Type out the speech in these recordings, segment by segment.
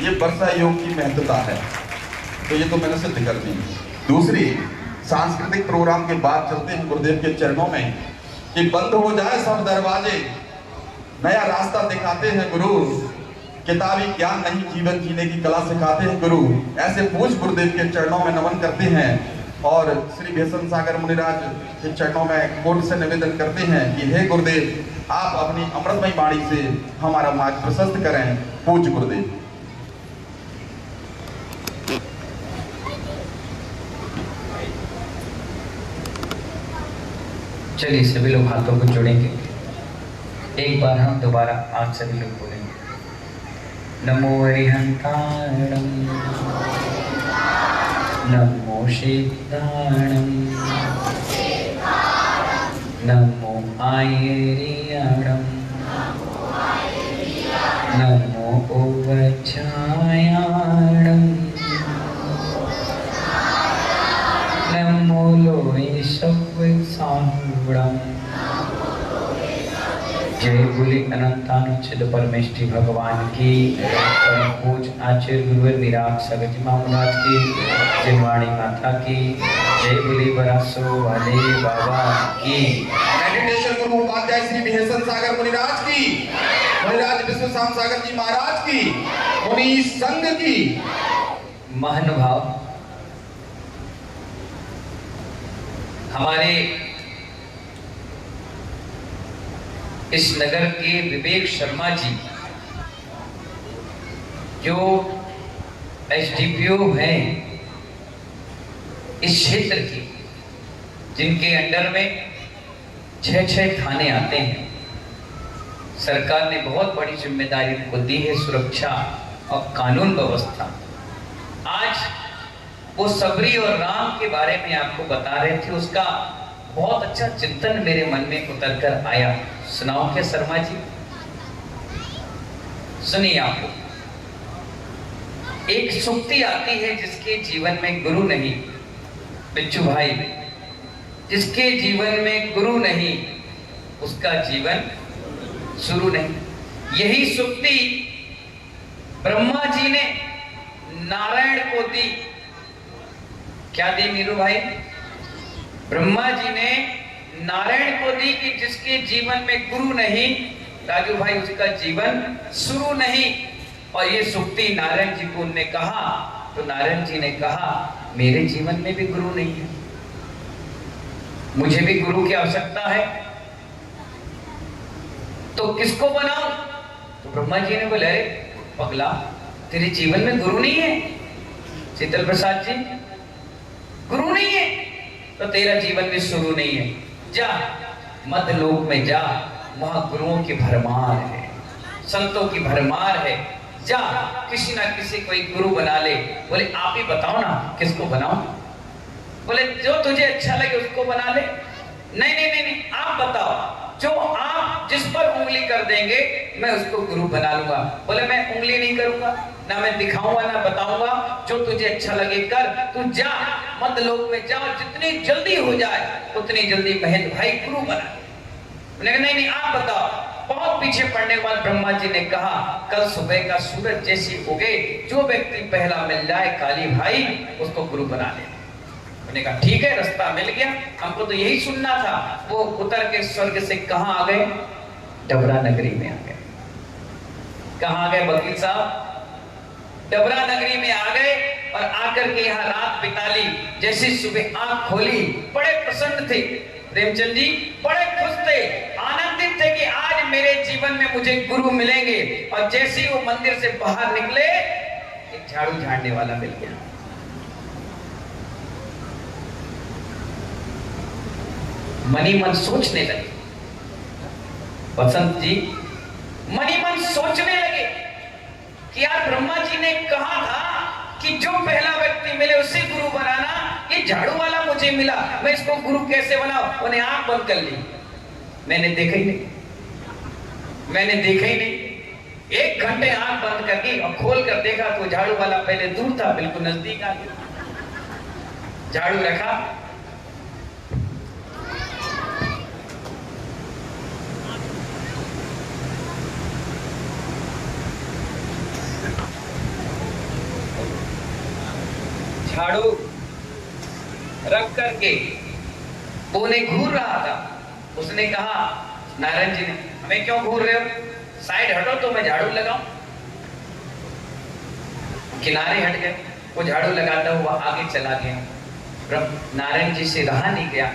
ये वर्षा योग की महत्वता है। तो ये तो मैंने सिद्ध कर दी। दूसरी, सांस्कृतिक प्रोग्राम के बाद चलते हैं गुरुदेव के चरणों में कि बंद हो जाए सब दरवाजे, नया रास्ता दिखाते हैं गुरु, किताबी ज्ञान नहीं जीवन जीने की कला सिखाते हैं गुरु। ऐसे पूज गुरुदेव के चरणों में नमन करते हैं और श्री भीषण सागर मुनिराज के चरणों में कोट से निवेदन करते हैं कि हे गुरुदेव, आप अपनी अमृतमय वाणी से हमारा मार्ग प्रशस्त करें। पूज गुरुदेव। चलिए सभी लोग हाथों को जोड़ेंगे। एक बार हम दोबारा आज सभी लोग बोलेंगे, नमो अरिहंताणं, नमो सिद्धाणं, नमो आयर्याणं, नमो उपच्छायाणं, नमो लोय सव्यसाहुणं। जय बोले अनंतानुच्छेद परमेष्ठी भगवान की, परम पूज आचार्य गुरुवर विराट सागर जी महाराज की, जय वाणी माता की, जय बोले बरासो वाले बाबा की, मेडिटेशन गुरु उपाध्याय श्री भीषण सागर मुनिराज की, मुनिराज विश्वशाम सागर जी महाराज की, मुनि संघ की। महानुभाव, हमारे इस नगर के विवेक शर्मा जी जो एसडीपीओ हैं इस क्षेत्र के, जिनके अंडर में 6 थाने आते हैं, सरकार ने बहुत बड़ी जिम्मेदारी उनको दी है, सुरक्षा और कानून व्यवस्था। आज वो सबरी और राम के बारे में आपको बता रहे थे, उसका बहुत अच्छा चिंतन मेरे मन में उतर कर आया। सुनाओ क्या शर्मा जी? सुनिए आपको। एक सुक्ति आती है जिसके जीवन में गुरु नहीं, बिच्छू भाई, जिसके जीवन में गुरु नहीं उसका जीवन शुरू नहीं। यही सुक्ति ब्रह्मा जी ने नारायण को दी। क्या दी मीरू भाई? ब्रह्मा जी ने नारायण को दी कि जिसके जीवन में गुरु नहीं, राजू भाई, उसका जीवन शुरू नहीं। और ये सुक्ति नारायण जी को उन्होंने कहा, तो नारायण जी ने कहा मेरे जीवन में भी गुरु नहीं है, मुझे भी गुरु की आवश्यकता है, तो किसको बनाऊं? तो ब्रह्मा जी ने बोले, अरे पगला, तेरे जीवन में गुरु नहीं है शीतल प्रसाद जी, गुरु नहीं है तो तेरा जीवन भी शुरू नहीं है। जा मध्यलोक में जा, वहां गुरुओं की भरमार है, संतों की भरमार है। जा किसी ना किसी को एक गुरु बना ले। बोले आप ही बताओ ना किसको बनाओ? बोले जो तुझे अच्छा लगे उसको बना ले। नहीं नहीं नहीं नहीं, आप बताओ, जो आप जिस पर उंगली कर देंगे मैं उसको गुरु बना लूंगा। बोले मैं उंगली नहीं करूंगा, ना मैं दिखाऊंगा ना बताऊंगा, जो तुझे अच्छा लगे कर। तू जा मध्यलोक में जा, जितनी जल्दी हो जाए उतनी जल्दी महेंद्र भाई गुरु बना। नहीं नहीं आप बताओ। बहुत पीछे पड़ने के बाद ब्रह्मा जी ने कहा, कल सुबह का सूरज जैसी उगे, जो व्यक्ति पहला मिल जाए काली भाई उसको गुरु बना ले। उन्होंने कहा ठीक है, रास्ता मिल गया, हमको तो यही सुनना था। वो उतर के स्वर्ग से कहां आ गए? डबरा नगरी में आ गए। कहां आ गए वकील साहब? डबरा नगरी में आ गए और आकर के यहाँ रात बिता ली। जैसे सुबह आंख खोली, बड़े प्रसन्न थे प्रेमचंद जी, बड़े खुश थे, आनंदित थे कि आज मेरे जीवन में मुझे गुरु मिलेंगे। और जैसे ही वो मंदिर से बाहर निकले, एक झाड़ू झाड़ने वाला मिल गया। मनी मन सोचने लगे, बसंत जी मनी मन सोचने लगे कि यार ब्रह्मा जी ने कहा था कि जो पहला व्यक्ति मिले उसे गुरु बनाना, ये झाड़ू वाला मुझे मिला, मैं इसको गुरु कैसे बनाऊं? उन्हें आंख बंद कर ली। मैंने देखा ही नहीं। 1 घंटे आंख बंद करके और खोल कर देखा तो झाड़ू वाला पहले दूर था, बिल्कुल नजदीक आ गया। झाड़ू रखा, झाड़ू रख करके वो उन्हें घूर रहा था। उसने कहा, नारायण जी ने, हमें क्यों घूर रहे हो, साइड हटो तो मैं झाड़ू लगाऊं। किनारे हट गए, वो झाड़ू लगाता हुआ आगे चला गया। नारायण जी से रहा नहीं गया,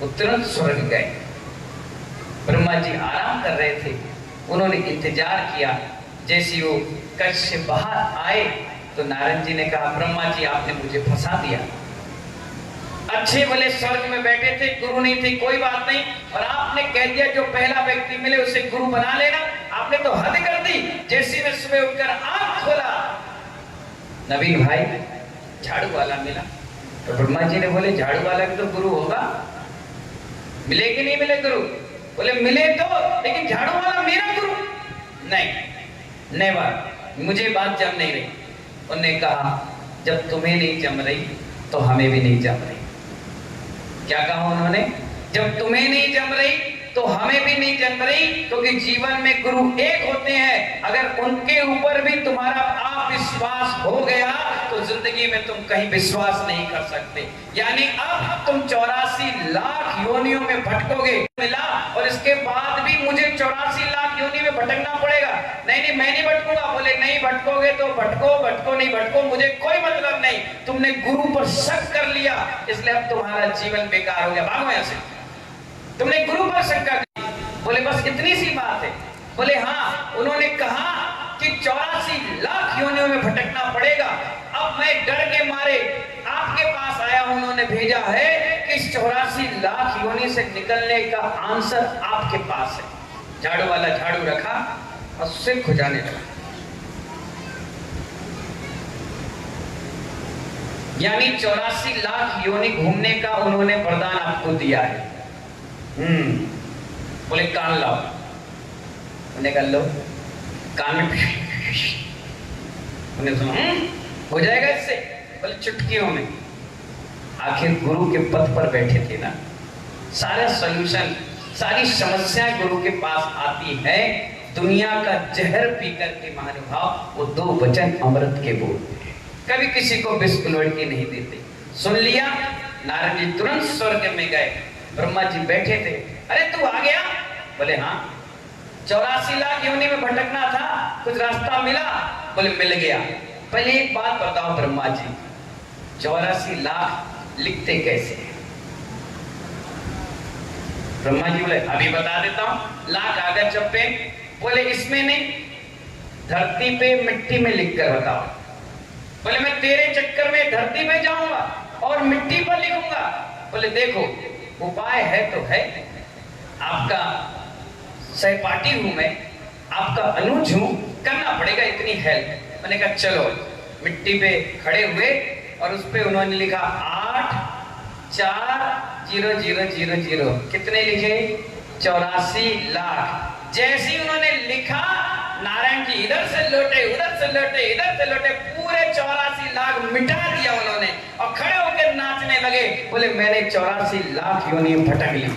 वो तुरंत स्वर्ग गए। ब्रह्मा जी आराम कर रहे थे, उन्होंने इंतजार किया। जैसे वो कच्छ से बाहर आए तो नारायण जी ने कहा, ब्रह्मा जी आपने मुझे फंसा दिया। अच्छे भले स्वर्ग में बैठे थे, गुरु नहीं थे, कोई बात नहीं, और आपने कह दिया जो पहला व्यक्ति मिले उसे गुरु बना लेना। आपने तो हद कर दी। जैसे मैं सुबह उठकर आंख खोला, नवीन भाई झाड़ू वाला मिला। तो ब्रह्मा जी ने बोले, झाड़ू वाला भी तो गुरु होगा, मिले कि नहीं मिले गुरु? बोले मिले तो, लेकिन झाड़ू वाला मेरा गुरु नहीं, नेवर, मुझे बात जम नहीं रही। उन्होंने कहा, जब तुम्हें नहीं जम रही तो हमें भी नहीं जम रही। क्या कहा उन्होंने? जब तुम्हें नहीं जम रही तो हमें भी नहीं जम रही, क्योंकि जीवन में गुरु एक होते हैं। अगर उनके ऊपर भी तुम्हारा आप विश्वास हो गया तो जिंदगी में तुम कहीं विश्वास नहीं कर सकते। यानी अब तुम 84 लाख योनियों में भटकोगे मिला, और इसके बाद भी मुझे 84 लाख योनि में भटकना पड़ेगा। नहीं मैं नहीं भटकूंगा। बोले नहीं भटकोगे तो भटको, भटको नहीं भटको, मुझे कोई मतलब नहीं। तुमने गुरु पर शक कर लिया, इसलिए अब तुम्हारा जीवन बेकार हो गया, भागो यहां से। तुमने गुरु पर शंका की। बोले बस इतनी सी बात है? बोले हाँ। उन्होंने कहा कि 84 लाख योनियों में भटकना पड़ेगा। अब मैं डर के मारे आपके पास आया हूं। उन्होंने भेजा है कि इस 84 लाख योनि से निकलने का आंसर आपके पास है। झाड़ू वाला झाड़ू रखा और सिर खुजाने लगा। यानी 84 लाख योनि घूमने का उन्होंने वरदान आपको दिया है। बोले कान लाओ। उन्हें कर लो कान में, उन्हें सुना हो जाएगा इससे। बोले चुटकियों में। आखिर गुरु के पद पर बैठे थे ना, सारा सॉल्यूशन, सारी समस्याएं गुरु के पास आती है। दुनिया का जहर पी करके महानुभाव वो 2 वचन अमृत के बोलते हैं, कभी किसी को विष उलट के नहीं देते। सुन लिया, नारद जी तुरंत स्वर्ग में गए। ब्रह्मा जी बैठे थे। अरे तू आ गया? बोले हाँ। 84 लाख योनि में भटकना था, कुछ रास्ता मिला? बोले मिल गया। पहले एक बात बताओ ब्रह्मा जी, 84 लाख लिखते कैसे हैं? ब्रह्मा जी बोले अभी बता देता हूं। लाख कागज चप्पे? बोले इसमें नहीं, धरती पे मिट्टी में लिख कर बताओ। बोले मैं तेरे चक्कर में धरती पे जाऊंगा और मिट्टी पर लिखूंगा? बोले देखो उपाय है तो है, आपका सहपाठी हूं मैं, आपका अनुज हूं, करना पड़ेगा इतनी हेल्प। मैंने कहा चलो। मिट्टी पे खड़े हुए और उस पे उन्होंने लिखा 84000। कितने लिखे? 84 लाख। जैसे ही उन्होंने लिखा, नारायण जी इधर से लौटे, उधर से लौटे, इधर से लौटे, पूरे 84 लाख मिटा दिया उन्होंने और खड़े होकर नाचने लगे। बोले मैंने 84 लाख योनि भटक ली।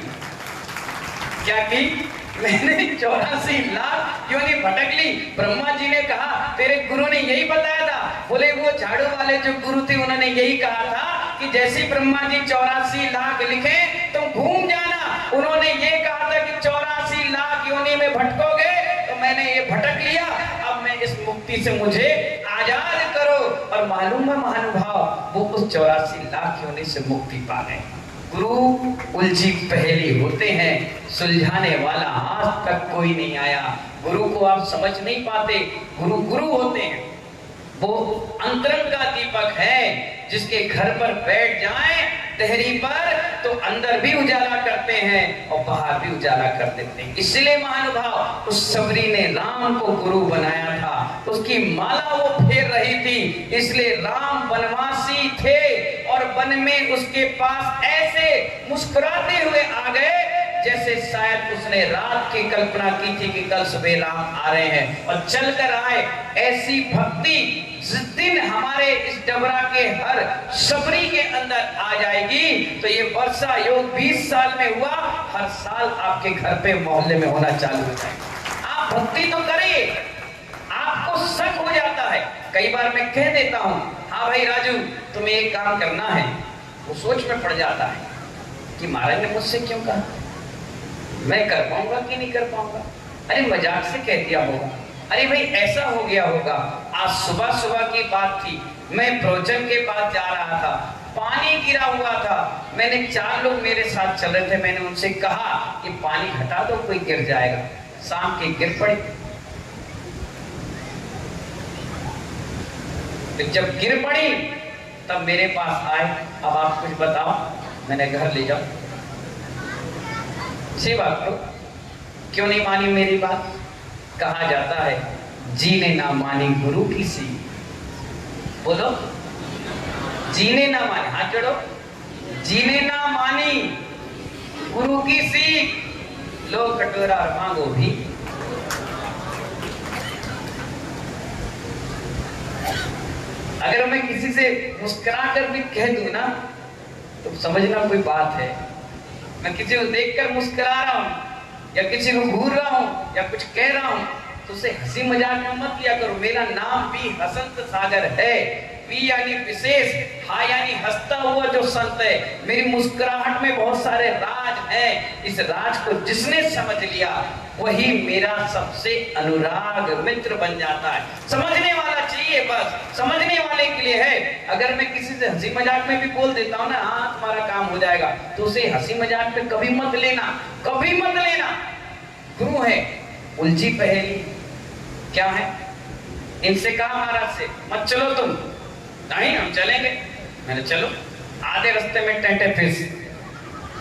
क्या की? मैंने 84 लाख योनि भटक ली। ब्रह्मा जी ने कहा तेरे गुरु ने यही बताया था? बोले वो झाड़ू वाले जो गुरु थे उन्होंने यही कहा था कि जैसे ब्रह्मा जी 84 लाख लिखे तुम घूम जाना। उन्होंने ये कहा था कि 84 लाख योनि में भटकोगे, तो मैंने ये भटक लिया। अब मैं इस मुक्ति से मुझे आजाद करो। और मालूम है महानुभाव, वो उस 84 लाख योनि से मुक्ति पा गए। गुरु उलझी पहेली होते हैं, सुलझाने वाला आज तक कोई नहीं आया। गुरु को आप समझ नहीं पाते। गुरु गुरु होते हैं, वो अंतरंग का दीपक है, जिसके घर पर बैठ जाएं तहरी पर तो अंदर भी उजाला करते हैं और बाहर भी उजाला कर देते हैं। इसलिए महानुभाव उस सबरी ने राम को गुरु बनाया था, उसकी माला वो फेर रही थी। इसलिए राम वनवासी थे और वन में उसके पास ऐसे मुस्कुराते हुए आ गए जैसे शायद उसने रात की कल्पना की थी कि कल सुबह राम आ रहे हैं और चलकर आए। ऐसी भक्ति जिस दिन हमारे इस डबरा के हर सबरी के अंदर आ जाएगी तो ये वर्षा योग 20 साल में हुआ, हर साल आपके घर पे मोहल्ले में होना चालू हो जाएगा। आप भक्ति तो करिए, आपको शक हो जाता है। कई बार मैं कह देता हूं हाँ भाई राजू, तुम्हें एक काम करना है। वो सोच में पड़ जाता है कि महाराज ने मुझसे क्यों कहा, मैं कर पाऊंगा कि नहीं कर पाऊंगा। अरे मजाक से कह दिया होगा, अरे भाई ऐसा हो गया होगा। आज सुबह सुबह की बात थी, मैं प्रवचन के पास जा रहा था, पानी गिरा हुआ था। मैंने 4 लोग मेरे साथ चल रहे थे, मैंने उनसे कहा कि पानी हटा दो, कोई गिर जाएगा। शाम के गिर पड़े। तो जब गिर पड़ी तब मेरे पास आए, अब आप कुछ बताओ। मैंने घर ले जाओ। सी बात करो, क्यों नहीं मानी मेरी बात। कहा जाता है जीने ना मानी गुरु की सीख। बोलो, जीने ना मानी, हाथ जोड़ो। जीने ना मानी गुरु की सीख, लो कटोरा और मांगो भी। अगर मैं किसी से मुस्कुरा कर भी कह दूं ना, तो समझना कोई बात है। मैं किसी को देखकर मुस्कुरा रहा हूं या किसी को घूर रहा हूं या कुछ कह रहा हूं, तो उसे हंसी मजाक में मत लिया करो। मेरा नाम भी हसंत सागर है। पी यानी विशेष, हा यानी हंसता हुआ जो संत है। मेरी मुस्कुराहट में बहुत सारे राज हैं। इस राज को जिसने समझ लिया वही मेरा सबसे अनुराग मित्र बन जाता है। समझने वाला चाहिए, बस समझने वाले के लिए है। अगर मैं किसी से हंसी मजाक में भी बोल देता हूं ना, हाँ तुम्हारा काम हो जाएगा, तो उसे हंसी मजाक में कभी मत लेना, कभी मत लेना। गुरु है उलझी पहेली, क्या है? इनसे कहा महाराज से मत चलो तुम, नहीं हम चलेंगे। मैंने चलो, आधे रास्ते में टेंटे फिस।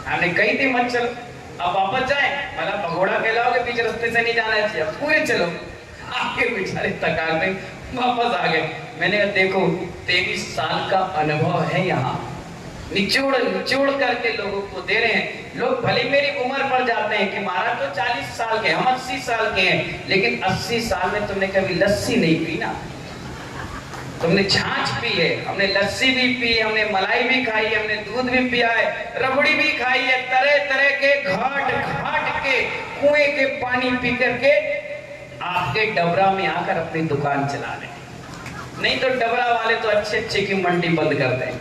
हमने कही थी मत चलो, अब वापस जाए, मतलब भगोड़ा कहलाओगे, बीच रास्ते से नहीं जाना चाहिए, पूरे चलो। आगे बेचारे थका गए, वापस आ गए। मैंने कहा देखो 23 साल का अनुभव है यहाँ, निचोड़ निचोड़ करके लोगों को दे रहे हैं। लोग भले मेरी उम्र पर जाते हैं कि महाराज तो 40 साल के, हम 80 साल के हैं, लेकिन 80 साल में तुमने कभी लस्सी नहीं पी ना, तुमने छाछ पी है, हमने लस्सी भी पी, हमने मलाई भी खाई है, हमने दूध भी पिया है, रबड़ी भी खाई है, तरह तरह के घाट घाट के कुएं के पानी पी करके आपके डबरा में आकर अपनी दुकान चला ले। नहीं तो डबरा वाले तो अच्छे अच्छे की मंडी बंद कर दें,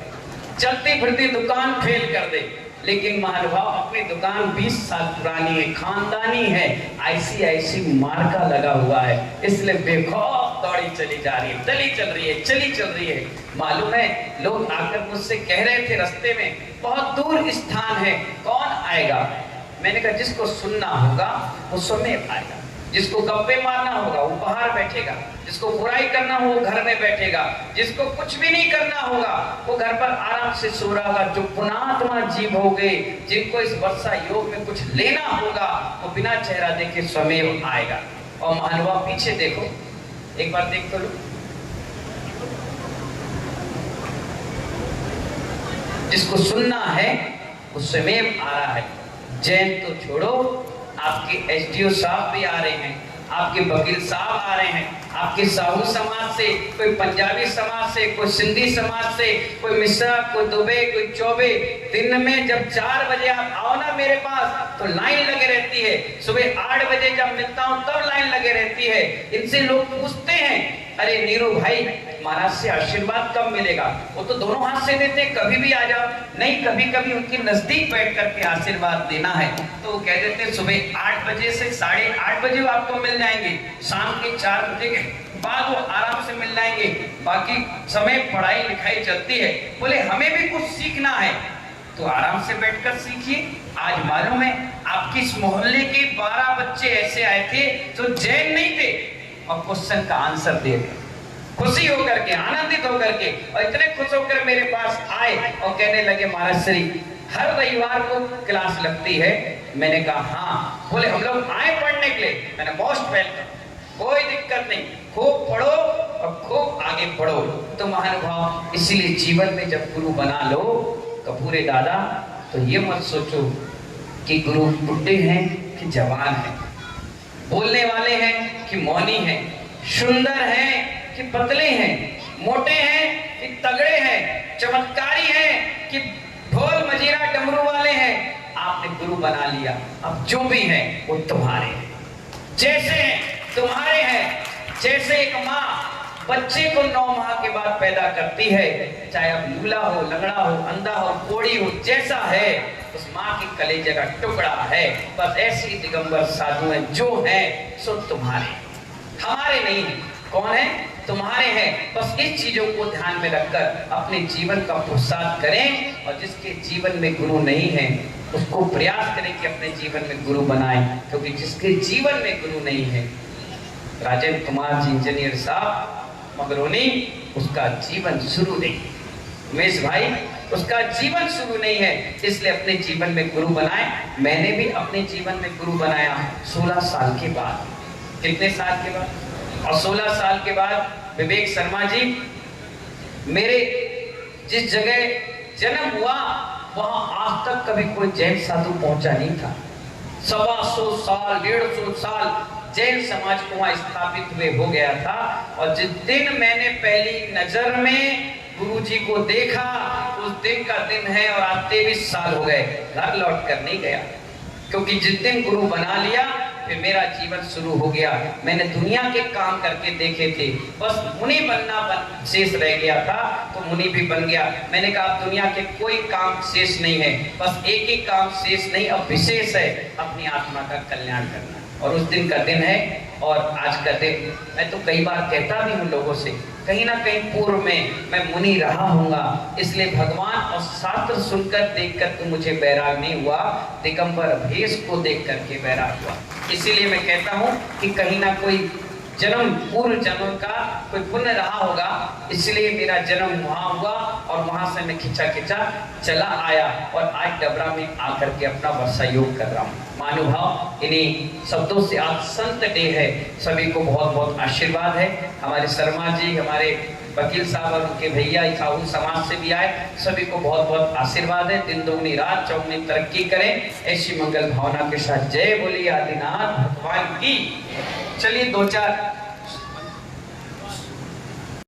चलती फिरती दुकान फेल कर दे। लेकिन महानुभाव अपनी दुकान 20 साल पुरानी है, खानदानी है, ICIC मार्का लगा हुआ है, इसलिए बेखौफ दौड़ी चली जा रही है, चली चल रही है, चली चल रही है। मालूम है लोग आकर मुझसे कह रहे थे रास्ते में, बहुत दूर स्थान है, कौन आएगा? मैंने कहा जिसको सुनना होगा वो सुनने आएगा, जिसको गप्पे मारना होगा वो बाहर बैठेगा, जिसको बुराई करना हो वो घर में बैठेगा, जिसको कुछ भी नहीं करना होगा वो घर पर आराम से सो रहा होगा। जो पुणात्मा जीव हो गए, जिनको इस वर्षा योग में कुछ लेना होगा, वो बिना चेहरा देखे स्वयं आएगा। और महानुभाव पीछे देखो, एक बार देख तो लो, जिसको सुनना है वो स्वयं आ रहा है। जैन तो छोड़ो, आपके SDO साहब भी आ रहे हैं, आपके वकील साहब आ रहे हैं, आपके साहू समाज से, कोई पंजाबी समाज से, कोई सिंधी समाज से, कोई मिश्रा, कोई दुबे, कोई चौबे। दिन में जब 4 बजे आप आओ ना मेरे पास तो लाइन लगे रहती है, सुबह 8 बजे जब मिलता हूं तब लाइन लगे रहती है। इनसे लोग पूछते हैं अरे नीरू भाई महाराज से आशीर्वाद कब मिलेगा? वो तो दोनों हाथ से देते, कभी भी आ जाओ। नहीं, कभी कभी उनके नजदीक बैठ करके आशीर्वाद देना है तो वो कह देते सुबह 8 बजे से 8:30 बजे वो आपको मिल जाएंगे, शाम के 4 बजे के बाद वो आराम से मिल जाएंगे, बाकी समय पढ़ाई लिखाई चलती है। बोले हमें भी कुछ सीखना है तो आराम से बैठकर सीखिए। आज मालूम है आपके इस मोहल्ले के 12 बच्चे ऐसे आए थे जो जैन नहीं थे और क्वेश्चन का आंसर दे रहे, खुशी होकर के, आनंदित होकर के, और इतने खुश होकर मेरे पास आए और कहने लगे महाराज श्री हर रविवार को क्लास लगती है। मैंने कहा हाँ। बोले हम लोग आए पढ़ने के लिए। मैंने मोस्ट वेलकम, कोई दिक्कत नहीं, खूब पढ़ो और खूब आगे बढ़ो। तो महानुभाव इसीलिए जीवन में जब गुरु बना लो कपूरे दादा तो ये मत सोचो कि गुरु बुढ़े हैं कि जवान हैं, बोलने वाले हैं कि मौनी हैं, सुंदर हैं कि पतले हैं, मोटे हैं कि तगड़े हैं, चमत्कारी हैं कि ढोल मजीरा डमरू वाले हैं। आपने गुरु बना लिया, अब जो भी हैं वो तुम्हारे हैं, जैसे हैं तुम्हारे हैं। जैसे एक माँ बच्चे को 9 माह के बाद पैदा करती है, चाहे अब लूला हो, लंगड़ा हो, अंधा हो, कोड़ी हो, जैसा है, उस माँ के कलेजे का टुकड़ा है। बस ऐसी दिगंबर साधु हैं, जो हैं सो तुम्हारे, हमारे नहीं है। कौन है? तुम्हारे हैं। बस इस चीजों को ध्यान में रखकर अपने जीवन का पुरुषार्थ करें, और जिसके जीवन में गुरु नहीं है उसको प्रयास करें कि अपने जीवन में गुरु बनाएं, क्योंकि जिसके जीवन में गुरु नहीं है, राजेंद्र कुमार जी इंजीनियर साहब मगरोनी, उसका जीवन शुरू नहीं। उमेश भाई, उसका जीवन शुरू नहीं है, इसलिए अपने जीवन में गुरु बनाएं। मैंने भी अपने जीवन में गुरु बनाया 16 साल के बाद। कितने साल के बाद? और 16 साल के बाद विवेक शर्मा जी, मेरे जिस जगह जन्म हुआ वहां आज तक कभी कोई जैन साधु पहुंचा नहीं था। 125 साल, 150 साल जैन समाज को वहां स्थापित हुए हो गया था। और जिस दिन मैंने पहली नजर में गुरुजी को देखा, उस दिन का दिन है, और आज 23 साल हो गए, घर लौट कर नहीं गया, क्योंकि जिस दिन गुरु बना लिया फिर मेरा जीवन शुरू हो गया। मैंने दुनिया के काम करके देखे थे, बस मुनि बनना शेष रह गया था, तो मुनि भी बन गया। मैंने कहा अब दुनिया के कोई काम शेष नहीं है, बस एक ही काम शेष नहीं, अब विशेष है, अपनी आत्मा का कल्याण करना। और उस दिन का दिन है, और आज का दिन, मैं तो कई बार कहता भी हूँ लोगों से, कहीं ना कहीं पूर्व में मैं मुनि रहा हूँगा, इसलिए भगवान और शास्त्र सुनकर देखकर तो मुझे वैराग नहीं हुआ, दिगंबर भेष को देख करके वैराग हुआ। इसीलिए मैं कहता हूँ कि कहीं ना कोई जन्म, पूर्व जन्म का कोई पुण्य रहा होगा, इसलिए मेरा जन्म वहां हुआ, और वहां से मैं खिंचा खिंचा चला आया, और आज डबरा में आकर के अपना वर्षा योग कर रहा हूँ। महानुभाव, इन्हीं शब्दों से आज संत डे है, सभी को बहुत बहुत आशीर्वाद है। हमारे शर्मा जी, हमारे वकील साहब और उनके भैया साहू समाज से भी आए, सभी को बहुत बहुत आशीर्वाद है। दिन दोगुनी रात चौगुनी तरक्की करें, ऐसी मंगल भावना के साथ जय बोलिए आदिनाथ भगवान की। चलिए 2-4